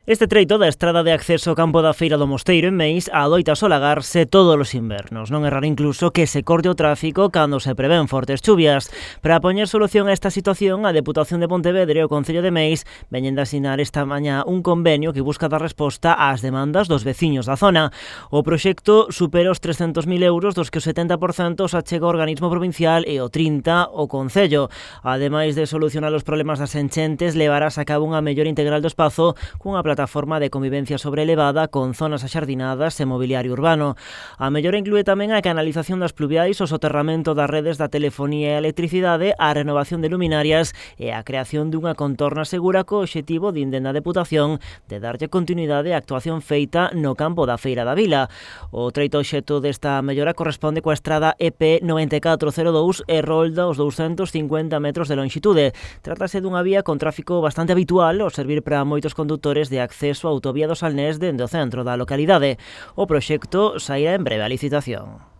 Este treito da estrada de acceso ao campo da Feira do Mosteiro en Meis adoita solagarse todos os invernos. Non é raro incluso que se corte o tráfico cando se prevén fortes chuvias. Para poñer solución a esta situación, a Deputación de Pontevedra e o Concello de Meis veñen de asinar esta mañá un convenio que busca dar resposta ás demandas dos veciños da zona. O proxecto supera os 300.000 euros, dos que o 70% os achega o organismo provincial e o 30% o Concello. Ademais de solucionar os problemas das enchentes, levarás a cabo unha mellora integral do espazo cunha plataforma de convivencia sobrelevada con zonas axardinadas e mobiliario urbano. A mellora inclúe tamén a canalización das pluviais, o soterramento das redes da telefonía e a electricidade, a renovación de luminarias e a creación dunha contorna segura co obxectivo, dinde na Deputación, de darlle continuidade á actuación feita no campo da Feira da Vila. O treito obxecto desta mellora corresponde coa estrada EP 9402 e rolda os 250 metros de lonxitude. Trátase dunha vía con tráfico bastante habitual ao servir para moitos condutores de acceso á autovía do Salnés dende o centro da localidade. O proxecto sairá en breve a licitación.